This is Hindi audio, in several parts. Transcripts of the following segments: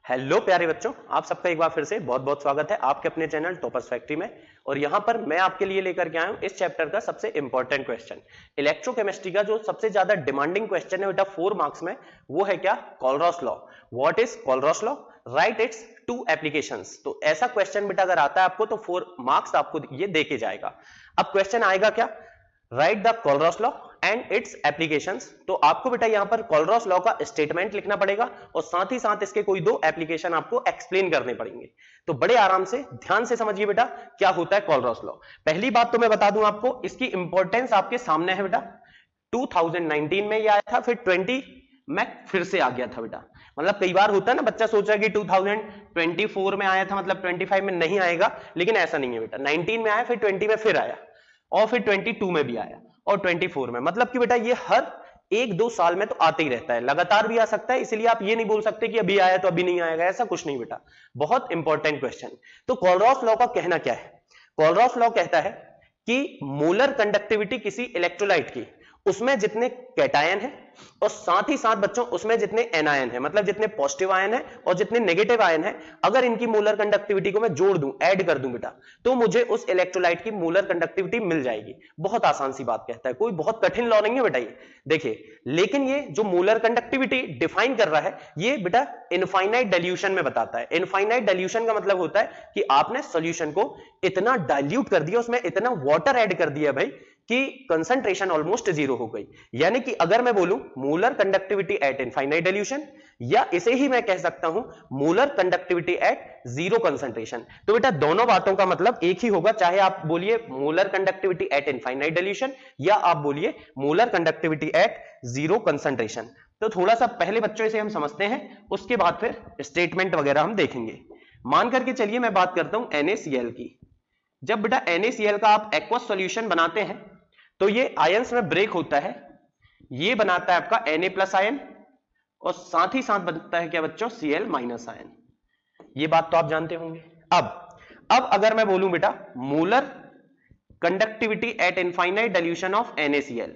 हेलो प्यारे बच्चों, आप सबका एक बार फिर से बहुत बहुत स्वागत है आपके अपने चैनल टॉपर्स फैक्ट्री में। और यहां पर मैं आपके लिए लेकर के आया हूं इस चैप्टर का सबसे इंपॉर्टेंट क्वेश्चन, इलेक्ट्रोकेमिस्ट्री का जो सबसे ज्यादा डिमांडिंग क्वेश्चन है बेटा 4 मार्क्स में, वो है क्या? कोलरॉस law. What is कोलरॉस law? Right it's 2 applications. तो ऐसा क्वेश्चन बेटा अगर आता है आपको तो 4 मार्क्स आपको ये देके जाएगा। अब क्वेश्चन आएगा क्या? Right the कोलरॉस law and it's applications. तो आपको बेटा यहां पर कोलरॉस लॉ का स्टेटमेंट लिखना पड़ेगा और साथ ही साथ इसके कोई 2 एप्लीकेशन आपको एक्सप्लेन करने पड़ेंगे। तो बड़े आराम से ध्यान से समझिए बेटा क्या होता है कोलरॉस लॉ। पहली बात तो मैं बता दूं आपको, इसकी इंपॉर्टेंस आपके सामने है बेटा। 2019 में ये आया था, फिर 20 में फिर से आ गया था बेटा। मतलब कई बार होता है ना, बच्चा सोच रहा है कि 2024 में आया था मतलब 25 में नहीं आएगा, लेकिन ऐसा नहीं है बेटा। 19 में आया, फिर 20 में फिर आया, और फिर 22 में भी आया और 24 में। मतलब कि बेटा ये हर 1-2 साल में तो आते ही रहता है, लगातार भी आ सकता है। इसलिए आप ये नहीं बोल सकते कि अभी आया तो अभी नहीं आएगा, ऐसा कुछ नहीं बेटा। बहुत इंपॉर्टेंट क्वेश्चन। तो कोलरॉस लॉ का कहना क्या है? कोलरॉस लॉ कहता है कि मोलर कंडक्टिविटी किसी इलेक्ट्रोलाइट की, उसमें जितने कैटायन है और साथ ही साथ बच्चों उसमें जितने एनायन है, मतलब जितने पॉजिटिव आयन है और जितने नेगेटिव आयन है, अगर इनकी मोलर कंडक्टिविटी को मैं जोड़ दूं, ऐड कर दूं बेटा, तो मुझे उस इलेक्ट्रोलाइट की मोलर कंडक्टिविटी मिल जाएगी। बहुत आसान सी बात कहता है, कोई बहुत कठिन लॉ नहीं है बेटा ये। देखिए, लेकिन ये जो मोलर कंडक्टिविटी डिफाइन कर रहा है, ये बेटा इनफाइनाइट डाइल्यूशन में बताता है। इनफाइनाइट डाइल्यूशन का मतलब होता है कि आपने सॉल्यूशन को इतना डाइल्यूट कर दिया, उसमें इतना वाटर ऐड कर दिया भाई कि कंसंट्रेशन ऑलमोस्ट जीरो हो गई। यानी कि अगर मैं बोलूं molar conductivity at infinite dilution, या इसे ही मैं कह सकता हूं molar conductivity at zero concentration, तो बेटा दोनों बातों का मतलब एक ही होगा, चाहे आप बोलिए molar conductivity at infinite dilution या आप बोलिए molar conductivity at zero concentration. तो थोड़ा सा पहले बच्चों इसे हम समझते हैं, उसके बाद फिर स्टेटमेंट वगैरह हम देखेंगे। मान करके चलिए मैं बात करता हूं NaCl की। जब बेटा NaCl का आप एक्वस सॉल्यूशन बनाते हैं तो ये आयंस में ब्रेक होता है, ये बनाता है आपका Na+ आयन और साथ ही साथ बनता है क्या बच्चों? Cl- ion. ये बात तो आप जानते होंगे। अब अगर मैं बोलूं बेटा molar conductivity at infinite dilution of NaCl,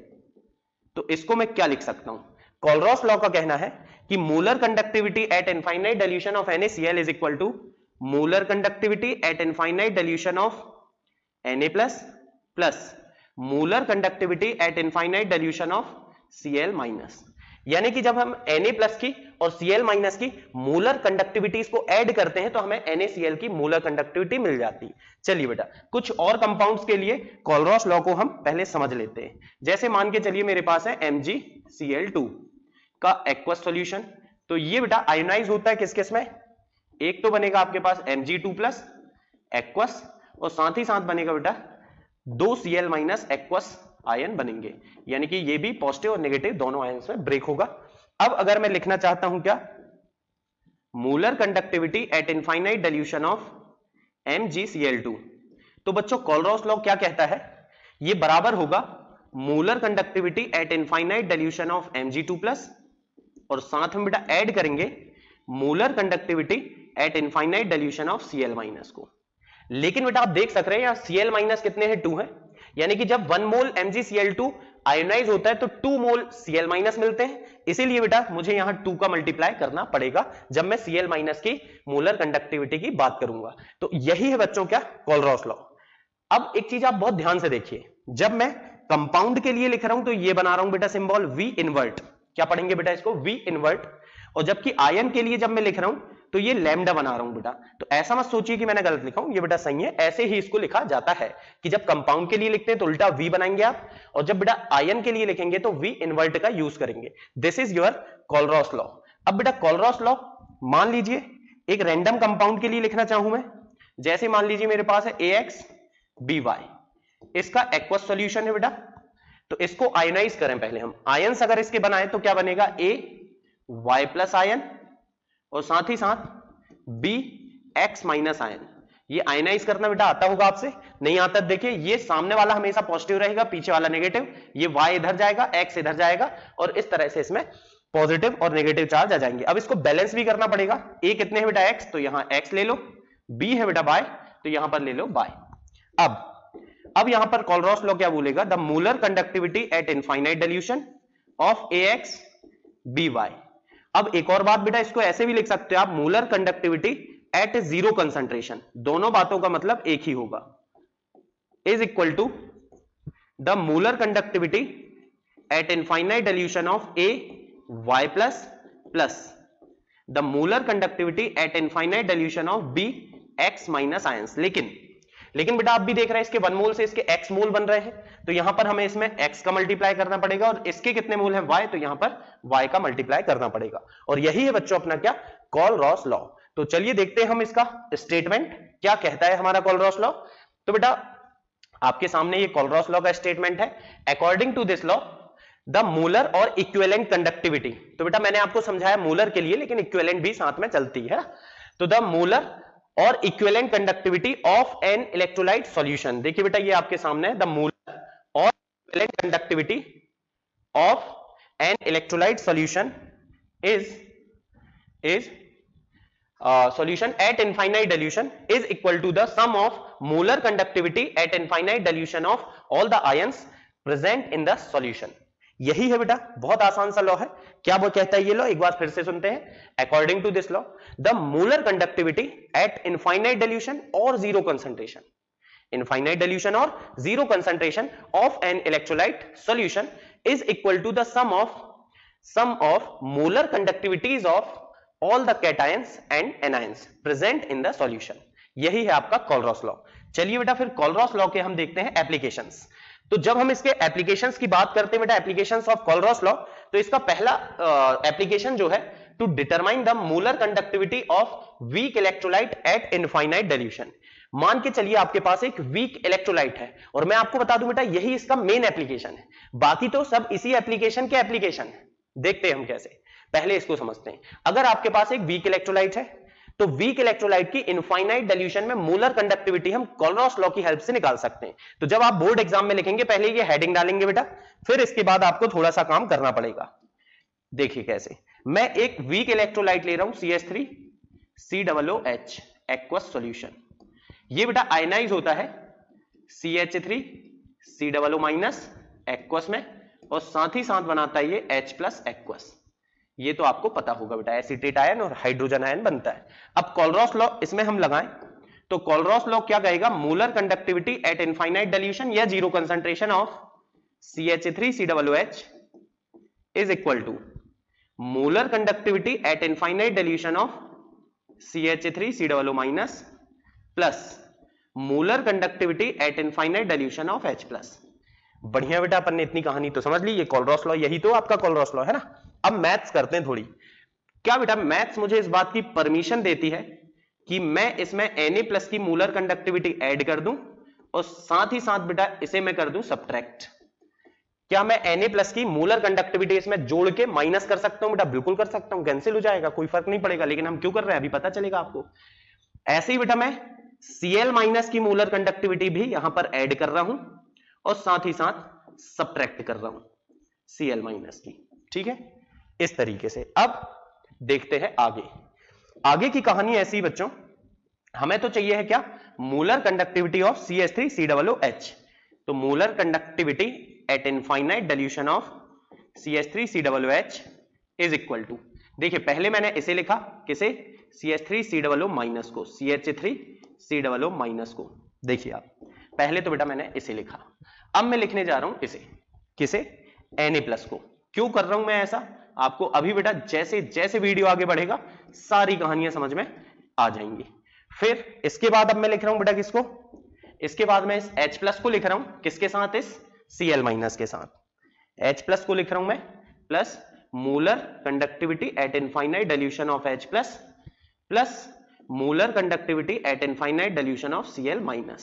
तो इसको मैं क्या लिख सकता हूं? कोलरॉस लॉ का कहना है कि molar conductivity at infinite dilution of NaCl is equal to molar conductivity at infinite dilution of Na+ plus molar conductivity at infinite dilution of Cl-। यानी कि जब हम Na+ की और Cl- की मोलर कंडक्टिविटीज को ऐड करते हैं तो हमें NaCl की मोलर कंडक्टिविटी मिल जाती है। चलिए बेटा कुछ और कंपाउंड्स के लिए कोलरॉस लॉ को हम पहले समझ लेते हैं। जैसे मान के चलिए मेरे पास है MgCl2 का एक्वस सॉल्यूशन। तो ये बेटा आयोनाइज होता है किस किस में? एक तो बनेगा आपके पास Mg2+ एक्वस और साथ ही साथ बनेगा बेटा 2 Cl- एक्वस आयन बनेंगे। यानी कि ये भी पॉजिटिव और नेगेटिव दोनों आयंस में ब्रेक होगा। अब अगर मैं लिखना चाहता हूं क्या? Molar conductivity at infinite dilution of MgCl2, तो बच्चों कोलरॉस लॉ क्या कहता है? ये बराबर होगा molar conductivity at infinite dilution of Mg2+ और साथ में बेटा ऐड करेंगे molar conductivity at infinite dilution of Cl- को। लेकिन बेटा आप देख सक रहे हैं यहां Cl- कितने हैं? 2 हैं। यानी कि जब 1 मोल MgCl2 आयोनाइज होता है तो 2 मोल Cl- मिलते हैं। इसीलिए बेटा मुझे यहां 2 का मल्टीप्लाई करना पड़ेगा जब मैं Cl- की मोलर कंडक्टिविटी की बात करूंगा। तो यही है बच्चों क्या? कोलरॉस लॉ। अब एक चीज आप बहुत ध्यान से देखिए, जब मैं कंपाउंड के लिए लिख रहा हूं तो ये बना रहा हूं बेटा सिंबल V इनवर्ट। क्या पढ़ेंगे बेटा इसको? V invert. और जबकि आयन के लिए जब मैं लिख रहा हूं तो ये लैम्डा बना रहा हूं बेटा। तो ऐसा मत सोचिए कि मैंने गलत लिखा हूं, ये बेटा सही है। ऐसे ही इसको लिखा जाता है कि जब कंपाउंड के लिए लिखते हैं तो उल्टा V बनाएंगे आप, और जब बेटा आयन के लिए लिखेंगे तो V इनवर्ट का यूज करेंगे। This is your कोलरॉस law. अब बेटा कोलरॉस लॉ मान लीजिए एक रैंडम कंपाउंड के लिए लिखना चाहूं मैं, जैसे मान लीजिए मेरे पास है AX-BY, इसका एक्वस सॉल्यूशन है बेटा। तो इसको आयनाइज करें पहले हम। आयंस अगर इसके बनाए तो क्या बनेगा? AY+ आयन और साथ ही साथ BX- आयन। ये आयनाइज करना बेटा आता होगा आपसे? नहीं आता? देखिए ये सामने वाला हमेशा पॉजिटिव रहेगा, पीछे वाला नेगेटिव। ये Y इधर जाएगा, X इधर जाएगा और इस तरह से इसमें पॉजिटिव और नेगेटिव चार्ज आ जाएंगे। अब इसको बैलेंस भी करना पड़ेगा। A कितने है बेटा? X, तो यहां X ले लो। B है बेटा Y, तो यहां पर ले लो Y। अब यहां पर कोलरॉस लॉ क्या बोलेगा? The molar conductivity at infinite dilution of AX-BY अब एक और बात बेटा, इसको ऐसे भी लिख सकते हो आप, molar conductivity at zero concentration, दोनों बातों का मतलब एक ही होगा, is equal to the molar conductivity at infinite dilution of A Y plus plus the molar conductivity at infinite dilution of B X minus ions. लेकिन बेटा आप भी देख रहे हैं इसके 1 मोल से इसके x मोल बन रहे हैं, तो यहां पर हमें इसमें x का मल्टीप्लाई करना पड़ेगा, और इसके कितने मोल हैं y, तो यहां पर y का मल्टीप्लाई करना पड़ेगा। और यही है बच्चों अपना क्या, कॉल-रॉस लॉ। तो चलिए देखते हैं हम इसका स्टेटमेंट क्या कहता है हमारा कॉल-रॉस लॉ। तो बेटा आपके सामने ये कॉल-रॉस लॉ का स्टेटमेंट है। According to this law the molar और इक्विवेलेंट कंडक्टिविटी, तो बेटा मैंने आपको समझाया मोलर के लिए, लेकिन इक्विवेलेंट भी साथ में चलती है। तो द मोलर और equivalent conductivity of an electrolyte solution, देखिए बेटा ये आपके सामने है, द मोलर और equivalent conductivity of an electrolyte solution is solution at infinite dilution is equal to the sum of molar conductivity at infinite dilution of all the ions present in the solution। यही है बेटा, बहुत आसान सा लॉ है। क्या वो कहता है ये लॉ, एक बार फिर से सुनते हैं। According to this law the molar conductivity at infinite dilution और जीरो कंसंट्रेशन, इनफाइनाइट डिल्यूशन और zero concentration of an electrolyte solution is equal to the sum of molar conductivities of all the cations and anions present in the solution। यही है आपका कॉल-रॉस लॉ। चलिए बेटा फिर कॉल-रॉस लॉ के हम देखते हैं एप्लीकेशंस। तो जब हम इसके एप्लीकेशंस की बात करते हैं बेटा, एप्लीकेशंस ऑफ कॉल-रॉस लॉ, तो इसका पहला एप्लीकेशन जो है to determine the molar conductivity of weak electrolyte at infinite dilution. मान के चलिए आपके पास एक वीक इलेक्ट्रोलाइट है, और मैं आपको बता दूं बेटा यही इसका मेन एप्लीकेशन है, बाकी तो सब इसी एप्लीकेशन के एप्लीकेशन है। देखते हैं हम कैसे, पहले इसको समझते हैं। अगर आपके पास एक वीक इलेक्ट्रोलाइट है, तो वीक इलेक्ट्रोलाइट की इनफाइनाइट डिल्यूशन में मोलर कंडक्टिविटी हम कॉल-रॉस लॉ की हेल्प से निकाल सकते हैं। तो जब आप बोर्ड एग्जाम में लिखेंगे, पहले ये हेडिंग डालेंगे बेटा, फिर इसके बाद आपको थोड़ा सा काम करना पड़ेगा। देखिए कैसे, मैं एक वीक इलेक्ट्रोलाइट ले रहा हूं CH3COOH एक्वस सॉल्यूशन। ये बेटा आयनाइज होता है CH3COO- एक्वस में, और साथ ही साथ बनाता है ये H+ एक्वस। ये तो आपको पता होगा बेटा, एसिटेट आयन और हाइड्रोजन आयन बनता है। अब कॉल-रॉस लॉ इसमें हम लगाएं, तो कॉल-रॉस लॉ क्या कहेगा, molar conductivity at infinite dilution या zero concentration of CH3COOH is equal to molar conductivity at infinite dilution of CH3COO- plus molar conductivity at infinite dilution of H+। बढ़िया बेटा, अपन ने इतनी कहानी तो समझ ली। ये कॉल-रॉस लॉ, यही तो आपका कॉल-रॉस लॉ है ना। अब मैथ्स करते हैं थोड़ी। क्या बेटा, मैथ्स मुझे इस बात की परमिशन देती है कि मैं इसमें Na+ की मोलर कंडक्टिविटी ऐड कर दूं, और साथ ही साथ बेटा इसे मैं कर दूं सब्ट्रैक्ट। क्या मैं Na+ की मोलर कंडक्टिविटी इसमें जोड़ के माइनस कर सकता हूं बेटा? बिल्कुल कर सकता हूं, कैंसिल हो जाएगा, कोई फर्क नहीं पड़ेगा। लेकिन हम क्यों कर रहे हैं अभी पता चलेगा आपको। ऐसे ही बेटा मैं Cl- की मोलर कंडक्टिविटी भी यहां पर ऐड कर रहा हूं, और साथ ही साथ सब्ट्रैक्ट कर रहा हूं Cl- की। ठीक है, इस तरीके से। अब देखते हैं आगे की कहानी ऐसी बच्चों, हमें तो चाहिए है क्या, मोलर कंडक्टिविटी ऑफ CH3COOH। तो molar conductivity at infinite dilution of CH3COOH is equal to, देखिए पहले मैंने इसे लिखा, किसे, CH3COO- को, CH3COO- को। देखिए आप, पहले तो बेटा मैंने इसे लिखा, अब मैं लिखने जा रहा हूं इसे, किसे, Na+ को। क्यों कर रहा हूं मैं ऐसा, आपको अभी बेटा जैसे जैसे वीडियो आगे बढ़ेगा सारी कहानियां समझ में आ जाएंगी। फिर इसके बाद अब मैं लिख रहा हूं बेटा किसको, इसके बाद मैं इस H+ को लिख रहा हूं, किसके साथ, इस Cl- के साथ। H+ को लिख रहा हूं मैं, plus molar conductivity at infinite dilution of H+ plus molar conductivity at infinite dilution of Cl-।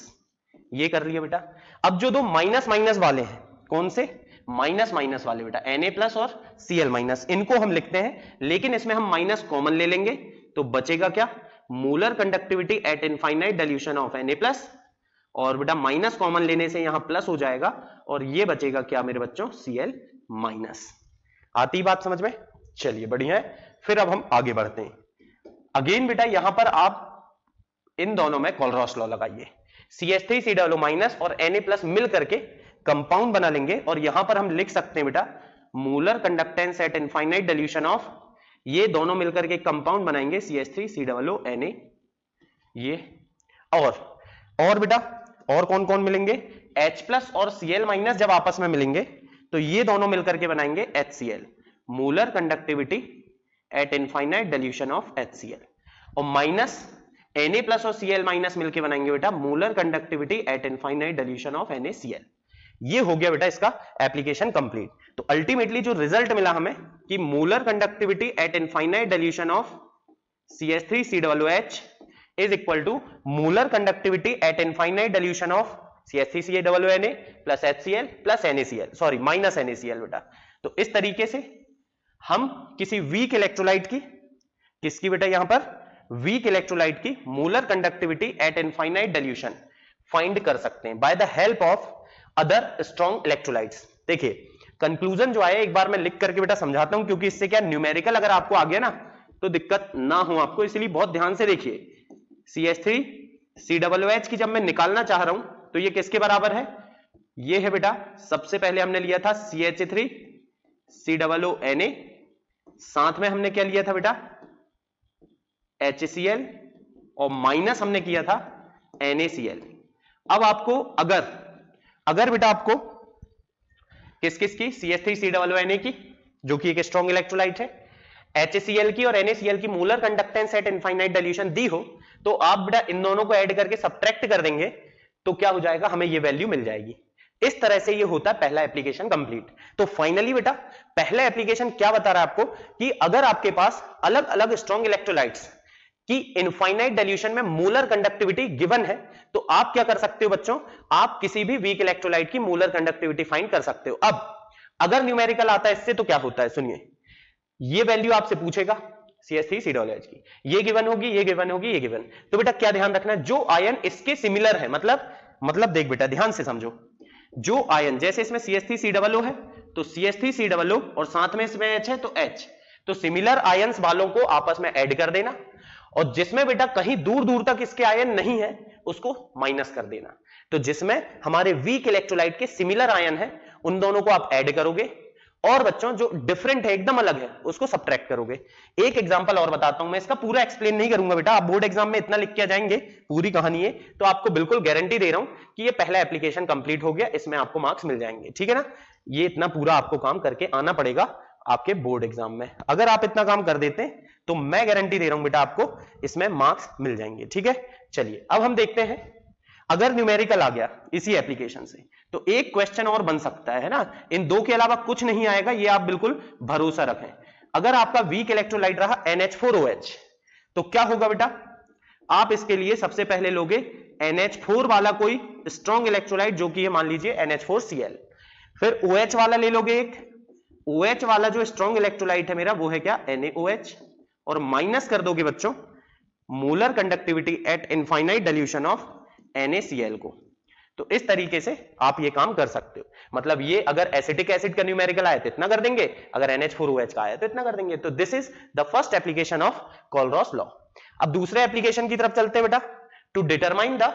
ये कर लिया बेटा। अब जो दो माइनस माइनस वाले हैं, कौन से, माइनस माइनस वाले बेटा, Na+ और Cl-, इनको हम लिखते हैं, लेकिन इसमें हम माइनस कॉमन ले लेंगे, तो बचेगा क्या, molar conductivity at infinite dilution of Na+, और बेटा माइनस कॉमन लेने से यहां प्लस हो जाएगा, और ये बचेगा क्या मेरे बच्चों, Cl-। आती बात समझ में, चलिए बढ़िया है। फिर अब हम आगे बढ़ते हैं। अगेन बेटा यहां पर आप इन दोनों में कॉल-रॉस लॉ लगाइए। CH3COO- और Na+ मिल करके कंपाउंड बना लेंगे, और यहां पर हम लिख सकते हैं बेटा molar conductance at infinite dilution of ये दोनों मिलकर के कंपाउंड बनाएंगे CH3COONA। ये और बेटा और कौन कौन मिलेंगे, H+ और Cl- जब आपस में मिलेंगे तो ये दोनों मिलकर के बनाएंगे HCl, molar conductivity at infinite dilution of HCl। और माइनस Na+ और Cl- मिलकर बनाएंगे बेटा molar conductivity at infinite dilution of NaCl। ये हो गया बेटा इसका एप्लीकेशन कंप्लीट। तो अल्टीमेटली जो रिजल्ट मिला हमें कि molar conductivity at infinite dilution of CH3COOH is equal to molar conductivity at infinite dilution of CH3COONA plus HCl plus NaCl, sorry minus NaCl बेटा। तो इस तरीके से हम किसी वीक इलेक्ट्रोलाइट की, किसकी बेटा यहां पर वीक इलेक्ट्रोलाइट की molar conductivity at infinite dilution find कर सकते हैं by the help of other strong electrolytes. देखिए कंक्लूजन जो आया एक बार मैं लिख करके बेटा समझाता हूं, क्योंकि इससे क्या न्यूमेरिकल अगर आपको आ गया ना तो दिक्कत ना हो आपको, इसलिए बहुत ध्यान से देखिए। CH3COOH की जब मैं निकालना चाह रहा हूं तो ये किसके बराबर है, ये है बेटा, सबसे पहले हमने लिया था CH3COONA, साथ में हमने क्या लिया था बेटा HCl, और माइनस हमने किया था NaCl। अब आपको अगर बेटा आपको किस किस की, CH3COONA की जो कि एक स्ट्रॉन्ग इलेक्ट्रोलाइट है, HCl की और NaCl की molar conductance at infinite dilution दी हो, तो आप बेटा इन दोनों को ऐड करके सब्ट्रैक्ट कर देंगे तो क्या हो जाएगा, हमें ये वैल्यू मिल जाएगी। इस तरह से ये होता है पहला एप्लीकेशन कंप्लीट। तो फाइनली बेटा पहला एप्लीकेशन क्या बता रहा है आपको कि अगर आपके पास अलग अलग स्ट्रॉन्ग इलेक्ट्रोलाइट्स की इनफाइनाइट डिल्यूशन में मोलर कंडक्टिविटी गिवन है, तो आप क्या कर सकते हो बच्चों, आप किसी भी वीक इलेक्ट्रोलाइट की मोलर कंडक्टिविटी फाइंड कर सकते हो। अब अगर न्यूमेरिकल आता है इससे तो क्या होता है, सुनिए, ये वैल्यू आपसे पूछेगा CH3COOH की, ये गिवन होगी, ये गिवन होगी, ये गिवन। तो बेटा क्या ध्यान रखना है, जो आयन इसके सिमिलर है, मतलब देख बेटा ध्यान से समझो, जो आयन जैसे इसमें CH3COO है तो CH3COO और साथ में इसमें H है तो H, तो सिमिलर आयंस वालों को आपस में ऐड कर देना, और जिसमें बेटा कहीं दूर दूर तक इसके आयन नहीं है उसको माइनस कर देना। तो जिसमें हमारे वीक इलेक्ट्रोलाइट के सिमिलर आयन है उन दोनों को आप ऐड करोगे, और बच्चों जो डिफरेंट है एकदम अलग है उसको सब्ट्रैक्ट करोगे। एक एग्जांपल और बताता हूं, मैं इसका पूरा एक्सप्लेन नहीं करूंगा बेटा, आप बोर्ड एग्जाम में इतना लिख के आ जाएंगे, पूरी कहानी है, तो आपको बिल्कुल गारंटी दे रहा हूं कि ये पहला एप्लीकेशन कंप्लीट हो गया, इसमें आपको मार्क्स मिल जाएंगे, ठीक है ना। ये इतना पूरा आपको काम करके आना पड़ेगा आपके बोर्ड एग्जाम में। अगर आप इतना काम कर देते हैं तो मैं गारंटी दे रहा हूं बेटा आपको इसमें मार्क्स मिल जाएंगे, ठीक है। चलिए अब हम देखते हैं, अगर न्यूमेरिकल आ गया इसी एप्लीकेशन से तो एक क्वेश्चन और बन सकता है ना, इन दो के अलावा कुछ नहीं आएगा, ये आप बिल्कुल भरोसा रखें। अगर आपका वीक इलेक्ट्रोलाइट रहा NH4OH तो क्या होगा बेटा, आप इसके लिए सबसे पहले लोगे NH4 वाला कोई स्ट्रॉन्ग इलेक्ट्रोलाइट जो कि मान लीजिए NH4Cl, फिर OH वाला ले लोगे एक, OH वाला जो स्ट्रॉन्ग इलेक्ट्रोलाइट है मेरा वो है क्या NaOH, और माइनस कर दोगे बच्चों molar conductivity at infinite dilution of NaCl को। तो इस तरीके से आप ये काम कर सकते हो, मतलब ये अगर एसिटिक एसिड का न्यूमेरिकल आया तो इतना कर देंगे, अगर NH4OH का आया तो इतना कर देंगे। तो this is the first application of Kohlrausch law. अब दूसरे एप्लीकेशन की तरफ चलते हैं बेटा, to determine the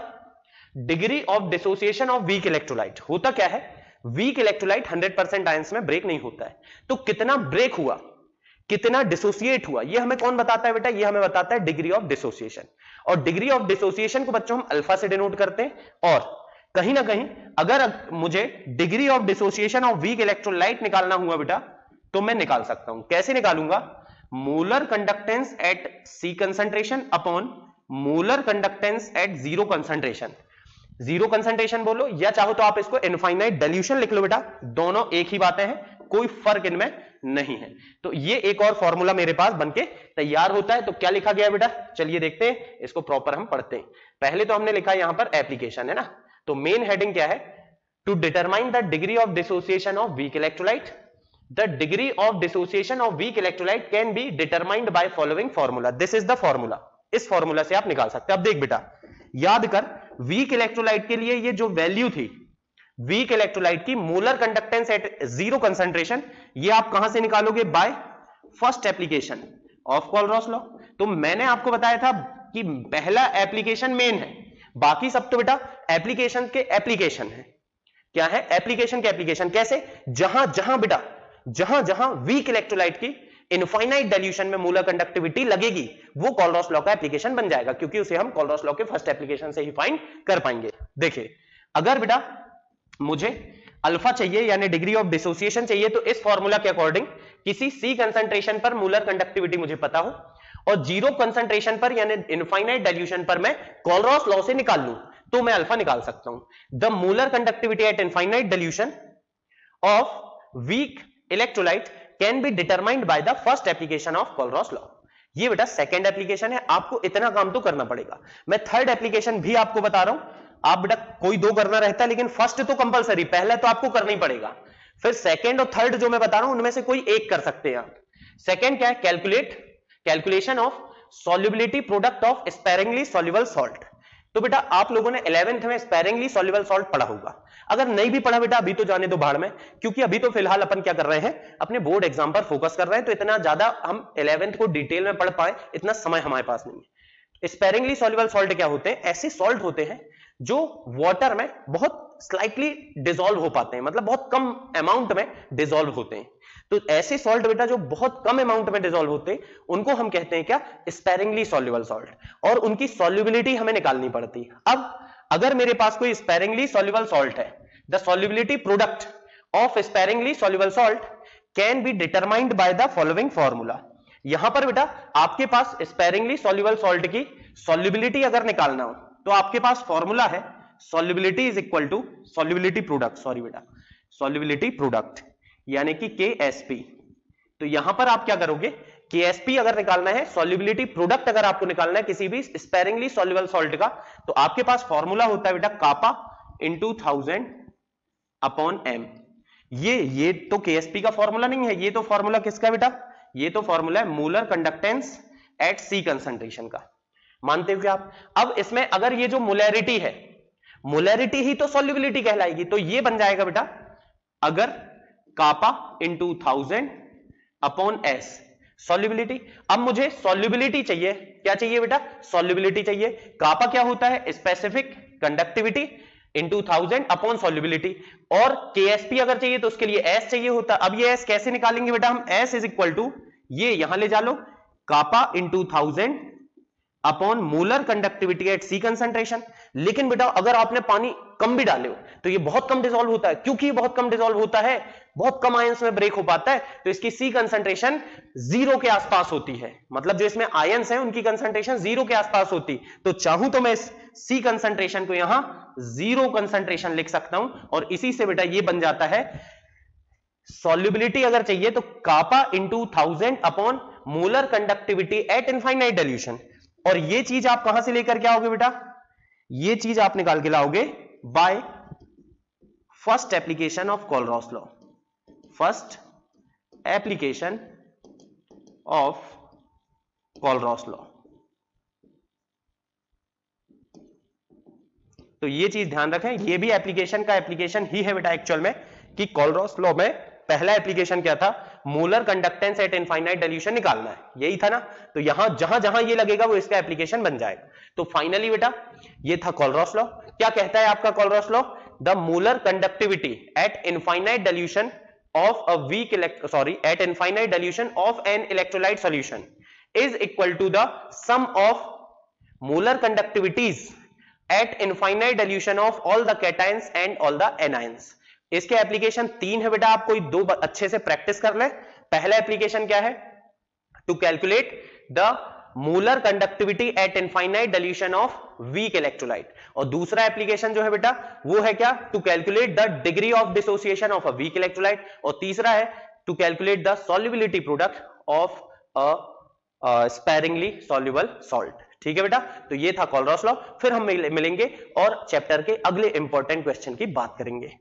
degree of dissociation of weak electrolyte. होता क्या है, वीक इलेक्ट्रोलाइट 100% आयंस में ब्रेक नहीं होता है, तो कितना ब्रेक हुआ, कितना डिसोसिएट हुआ, ये हमें कौन बताता है बेटा, ये हमें बताता है डिग्री ऑफ डिसोसिएशन। और डिग्री ऑफ डिसोसिएशन को बच्चों हम अल्फा से डिनोट करते हैं, और कहीं ना कहीं अगर मुझे degree of dissociation of weak electrolyte निकालना हुआ बेटा तो मैं निकाल सकता हूं। कैसे निकालूंगा, molar conductance at C concentration upon molar conductance at 0 concentration. 0 concentration बोलो या चाहो तो आप इसको इनफाइनाइट डिल्यूशन लिख लो बेटा, दोनों एक ही बातें हैं, कोई फर्क इनमें नहीं है। तो ये एक और फॉर्मूला मेरे पास बनके तैयार होता है। तो क्या लिखा गया बेटा, चलिए देखते हैं, इसको प्रॉपर हम पढ़ते हैं। पहले तो हमने लिखा यहां पर एप्लीकेशन है ना, तो मेन हेडिंग क्या है, to determine the degree of dissociation of weak electrolyte. The degree of dissociation of weak electrolyte can be determined by following formula. This is the formula, इस फॉर्मूला से आप निकाल सकते हैं। अब देख बेटा, याद कर, वीक इलेक्ट्रोलाइट के लिए ये जो वैल्यू थी वीक इलेक्ट्रोलाइट की मोलर कंडक्टेंस एट 0 कंसंट्रेशन, ये आप कहां से निकालोगे, by first application of Kohlrausch law. तो मैंने आपको बताया था कि पहला एप्लीकेशन मेन है, बाकी सब तो बेटा एप्लीकेशन के एप्लीकेशन है। क्या है, एप्लीकेशन के एप्लीकेशन। कैसे, जहां जहां बेटा, जहां जहां वीक इलेक्ट्रोलाइट की इनफाइनाइट डाइल्यूशन में मोलर कंडक्टिविटी लगेगी, वो कोलरॉस लॉ का एप्लीकेशन बन जाएगा, क्योंकि उसे हम कोलरॉस लॉ के फर्स्ट एप्लीकेशन से ही फाइंड कर पाएंगे। देखिए, अगर बेटा मुझे अल्फा चाहिए यानी डिग्री ऑफ डिसोसिएशन चाहिए, तो इस फॉर्मूला के अकॉर्डिंग किसी सी कंसंट्रेशन पर मोलर कंडक्टिविटी मुझे पता हो और जीरो कंसंट्रेशन पर यानी इनफाइनाइट डाइल्यूशन पर मैं कोलरॉस लॉ से निकाल लूं, तो मैं अल्फा निकाल सकता हूं। The molar conductivity at infinite dilution of weak electrolyte can be determined by the first application of Kohlrausch law. ये बेटा सेकंड एप्लीकेशन है, आपको इतना काम तो करना पड़ेगा। मैं थर्ड एप्लीकेशन भी आपको बता रहा हूं, आप बेटा कोई दो करना रहता है, लेकिन फर्स्ट तो कंपलसरी, पहला तो आपको करना ही पड़ेगा। फिर सेकंड और थर्ड जो मैं बता रहा हूं उनमें से कोई एक कर सकते हैं आप। सेकंड क्या है? Calculation of solubility product of sparingly soluble salt. तो बेटा आप लोगों ने 11th में स्पेरिंगली सॉल्युबल सॉल्ट पढ़ा होगा, अगर नहीं भी पढ़ा बेटा अभी तो जाने दो भाड़ में, क्योंकि अभी तो फिलहाल अपन क्या कर रहे हैं, अपने बोर्ड एग्जाम पर फोकस कर रहे हैं, तो इतना ज्यादा हम 11th को डिटेल में पढ़ पाए इतना समय हमारे पास नहीं है। स्पेरिंगली सॉल्युबल सॉल्ट क्या होते हैं? ऐसे सॉल्ट होते हैं जो वाटर में बहुत स्लाइटली डिसॉल्व हो पाते हैं, मतलब बहुत कम अमाउंट में डिसॉल्व होते हैं। तो ऐसे सॉल्ट बेटा जो बहुत कम अमाउंट में डिसॉल्व होते हैं उनको हम कहते हैं क्या? स्पेरिंगली सॉल्युबल सॉल्ट, और उनकी सॉल्युबिलिटी हमें निकालनी पड़ती है। अब अगर मेरे पास कोई स्पेरिंगली सॉल्युबल सॉल्ट है, the solubility product of sparingly soluble salt can be determined by the following formula. यहां पर बेटा आपके पास स्पेरिंगली सॉल्युबल सॉल्ट की सॉल्युबिलिटी अगर निकालना हो तो आपके पास फॉर्मूला है solubility is equal to solubility product, sorry बेटा सॉल्युबिलिटी प्रोडक्ट यानी कि KSP। तो यहां पर आप क्या करोगे? KSP अगर निकालना है, सॉल्युबिलिटी प्रोडक्ट अगर आपको निकालना है किसी भी स्पेरिंगली सॉल्युबल सॉल्ट का, तो आपके पास फॉर्मूला होता है बेटा कापा इंटू 1000 अपॉन m। ये तो KSP का फॉर्मूला नहीं है, ये तो फॉर्मूला किसका बेटा? ये तो फॉर्मूला है molar conductance at C concentration का। मानते हो क्या आप? अब इसमें अगर ये जो मोलैरिटी है, मोलैरिटी ही तो सॉल्युबिलिटी कहलाएगी, तो ये बन जाएगा बेटा अगर कापा इंटू 1000 अपॉन S सॉल्युबिलिटी। अब मुझे सॉल्युबिलिटी चाहिए, क्या चाहिए बेटा? सॉल्युबिलिटी चाहिए। कापा क्या होता है? Specific conductivity into 1000 upon solubility, और KSP अगर चाहिए तो उसके लिए S चाहिए होता। अब ये S कैसे निकालेंगे बेटा हम? S इज इक्वल टू, ये यहां ले जा लो, kappa into 1000 upon molar conductivity at C concentration. लेकिन बेटा अगर आपने पानी कम भी डाले हो तो ये बहुत कम डिसॉल्व होता है, क्योंकि ये बहुत कम डिसॉल्व होता है, बहुत कम आयंस में ब्रेक हो पाता है, तो इसकी C कंसंट्रेशन 0 के आसपास होती है, मतलब जो इसमें आयंस हैं उनकी कंसंट्रेशन 0 के आसपास होती। तो चाहूं तो मैं इस C कंसंट्रेशन को यहां 0 कंसंट्रेशन लिख सकता हूं, और इसी से बेटा ये बन जाता है सॉल्युबिलिटी अगर चाहिए तो kappa into 1000 upon molar conductivity at infinite dilution. और ये चीज आप कहां से लेकर के आओगे बेटा? ये चीज आप निकाल के लाओगे by first application of Kohlrausch law, first application of Kohlrausch law. तो ये चीज ध्यान रखें, ये भी एप्लीकेशन का एप्लीकेशन ही है बेटा एक्चुअल में, कि कोलरॉस लॉ में पहला एप्लीकेशन क्या था? Molar conductance at infinite dilution निकालना है, यही था ना। तो यहां जहां जहां ये लगेगा वो इसका एप्लीकेशन बन जाएगा। तो फाइनली बेटा ये था कोलरॉस लॉ। क्या कहता है आपका Kohlrausch law? The molar conductivity at infinite dilution of a weak at infinite dilution of an electrolyte solution is equal to the sum of molar conductivities at infinite dilution of all the cations and all the anions. इसके एप्लीकेशन 3 है बेटा, आप कोई 2 अच्छे से प्रैक्टिस कर ले। पहला एप्लीकेशन क्या है? To calculate the molar conductivity at infinite dilution of weak electrolyte, और दूसरा एप्लीकेशन जो है बेटा वो है क्या? To calculate the degree of dissociation of a weak electrolyte, और तीसरा है to calculate the solubility product of a sparingly soluble salt. ठीक है बेटा, तो ये था कोलरॉस लॉ। फिर हम मिलेंगे और चैप्टर के अगले इंपॉर्टेंट क्वेश्चन की बात करेंगे।